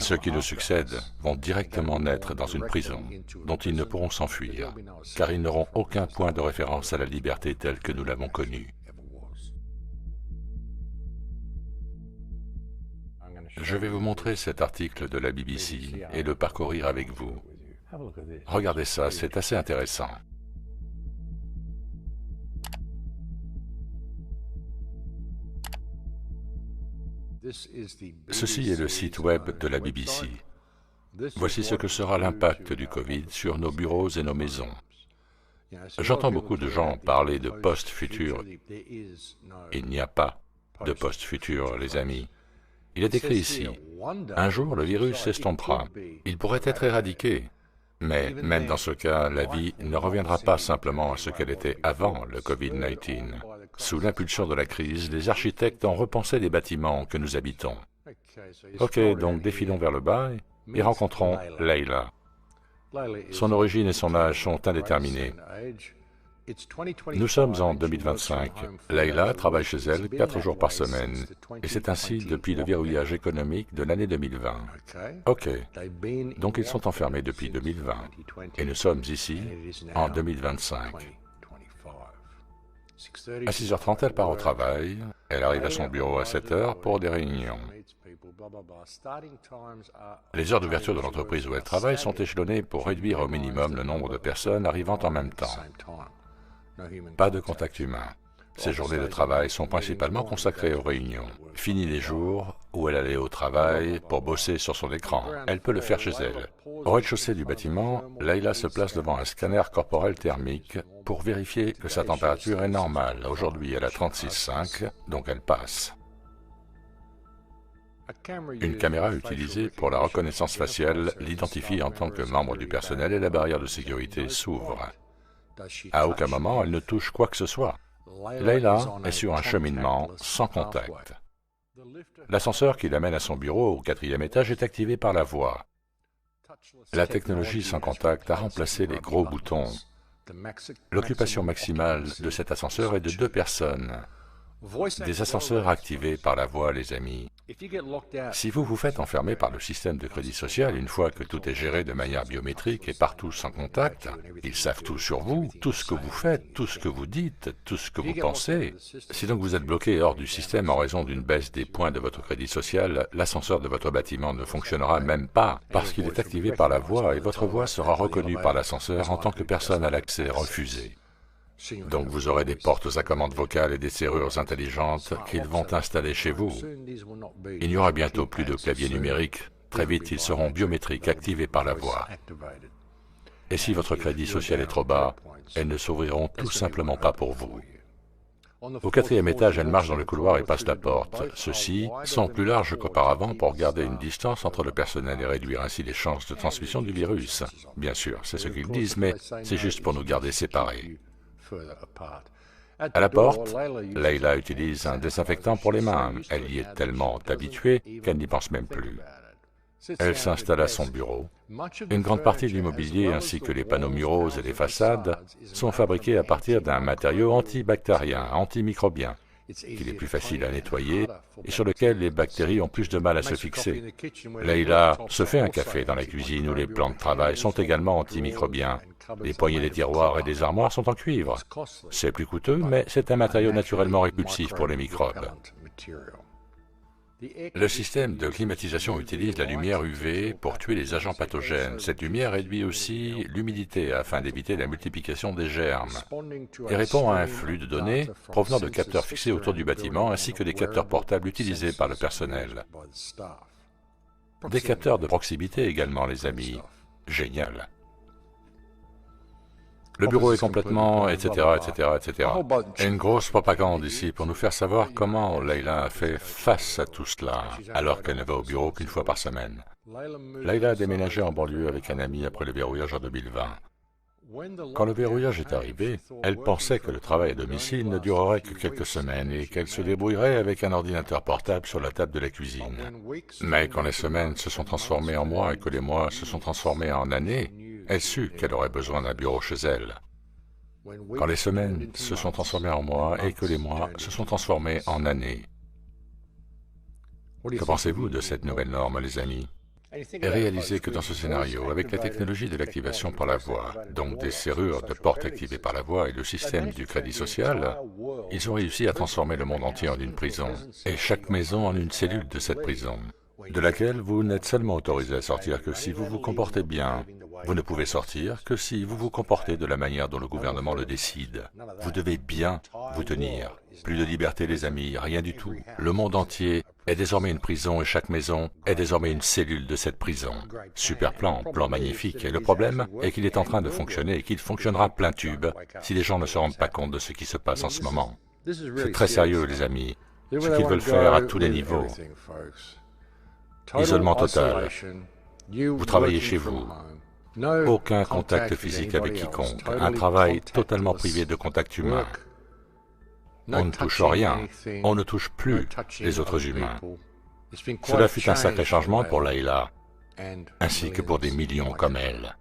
Ceux qui le succèdent vont directement naître dans une prison dont ils ne pourront s'enfuir, car ils n'auront aucun point de référence à la liberté telle que nous l'avons connue. Je vais vous montrer cet article de la BBC et le parcourir avec vous. Regardez ça, c'est assez intéressant. Ceci est le site web de la BBC. Voici ce que sera l'impact du Covid sur nos bureaux et nos maisons. J'entends beaucoup de gens parler de post-futur. Il n'y a pas de post-futur, les amis. Il est écrit ici, un jour le virus s'estompera. Il pourrait être éradiqué. Mais même dans ce cas, la vie ne reviendra pas simplement à ce qu'elle était avant le Covid-19. Sous l'impulsion de la crise, les architectes ont repensé les bâtiments que nous habitons. Ok, donc défilons vers le bas et rencontrons Leila. Son origine et son âge sont indéterminés. Nous sommes en 2025. Leila travaille chez elle 4 jours par semaine, et c'est ainsi depuis le verrouillage économique de l'année 2020. Ok, donc ils sont enfermés depuis 2020, et nous sommes ici en 2025. À 6h30, elle part au travail, elle arrive à son bureau à 7h pour des réunions. Les heures d'ouverture de l'entreprise où elle travaille sont échelonnées pour réduire au minimum le nombre de personnes arrivant en même temps. Pas de contact humain. Ses journées de travail sont principalement consacrées aux réunions. Fini les jours où elle allait au travail pour bosser sur son écran. Elle peut le faire chez elle. Au rez-de-chaussée du bâtiment, Leila se place devant un scanner corporel thermique pour vérifier que sa température est normale. Aujourd'hui, elle a 36,5, donc elle passe. Une caméra utilisée pour la reconnaissance faciale l'identifie en tant que membre du personnel et la barrière de sécurité s'ouvre. À aucun moment, elle ne touche quoi que ce soit. Leila est sur un cheminement sans contact. L'ascenseur qui l'amène à son bureau au 4e étage est activé par la voix. La technologie sans contact a remplacé les gros boutons. L'occupation maximale de cet ascenseur est de 2 personnes. Des ascenseurs activés par la voix, les amis. Si vous vous faites enfermer par le système de crédit social une fois que tout est géré de manière biométrique et partout sans contact, ils savent tout sur vous, tout ce que vous faites, tout ce que vous dites, tout ce que vous pensez. Si donc vous êtes bloqué hors du système en raison d'une baisse des points de votre crédit social, l'ascenseur de votre bâtiment ne fonctionnera même pas parce qu'il est activé par la voix et votre voix sera reconnue par l'ascenseur en tant que personne à l'accès refusé. Donc vous aurez des portes à commande vocale et des serrures intelligentes qu'ils vont installer chez vous. Il n'y aura bientôt plus de clavier numérique. Très vite, ils seront biométriques, activés par la voix. Et si votre crédit social est trop bas, elles ne s'ouvriront tout simplement pas pour vous. Au 4e étage, elle marche dans le couloir et passe la porte. Ceux-ci sont plus larges qu'auparavant pour garder une distance entre le personnel et réduire ainsi les chances de transmission du virus. Bien sûr, c'est ce qu'ils disent, mais c'est juste pour nous garder séparés. À la porte, Leila utilise un désinfectant pour les mains. Elle y est tellement habituée qu'elle n'y pense même plus. Elle s'installe à son bureau. Une grande partie de l'immobilier ainsi que les panneaux muraux et les façades sont fabriqués à partir d'un matériau antibactérien, antimicrobien, qu'il est plus facile à nettoyer et sur lequel les bactéries ont plus de mal à se fixer. Leila se fait un café dans la cuisine où les plans de travail sont également antimicrobiens. Les poignées des tiroirs et des armoires sont en cuivre. C'est plus coûteux, mais c'est un matériau naturellement répulsif pour les microbes. Le système de climatisation utilise la lumière UV pour tuer les agents pathogènes. Cette lumière réduit aussi l'humidité afin d'éviter la multiplication des germes et répond à un flux de données provenant de capteurs fixés autour du bâtiment ainsi que des capteurs portables utilisés par le personnel. Des capteurs de proximité également, les amis. Génial. Le bureau est complètement, etc., etc., etc. Et une grosse propagande ici pour nous faire savoir comment Leila a fait face à tout cela, alors qu'elle ne va au bureau qu'une fois par semaine. Leila a déménagé en banlieue avec un ami après le verrouillage en 2020. Quand le verrouillage est arrivé, elle pensait que le travail à domicile ne durerait que quelques semaines et qu'elle se débrouillerait avec un ordinateur portable sur la table de la cuisine. Mais quand les semaines se sont transformées en mois et que les mois se sont transformés en années, elle sut qu'elle aurait besoin d'un bureau chez elle. Quand les semaines se sont transformées en mois et que les mois se sont transformés en années, Que pensez-vous de cette nouvelle norme, les amis? Et réalisez que dans ce scénario, avec la technologie de l'activation par la voix, donc des serrures de porte activées par la voix et le système du crédit social, ils ont réussi à transformer le monde entier en une prison, et chaque maison en une cellule de cette prison, de laquelle vous n'êtes seulement autorisé à sortir que si vous vous comportez bien. Vous ne pouvez sortir que si vous vous comportez de la manière dont le gouvernement le décide. Vous devez bien vous tenir. Plus de liberté, les amis, rien du tout. Le monde entier est désormais une prison et chaque maison est désormais une cellule de cette prison. Super plan, plan magnifique. Et le problème est qu'il est en train de fonctionner et qu'il fonctionnera plein tube si les gens ne se rendent pas compte de ce qui se passe en ce moment. C'est très sérieux, les amis. Ce qu'ils veulent faire à tous les niveaux. Isolement total. Vous travaillez chez vous. Aucun contact physique avec quiconque, un travail totalement privé de contact humain. On ne touche rien, on ne touche plus les autres humains. Cela fut un sacré changement pour Layla, ainsi que pour des millions comme elle.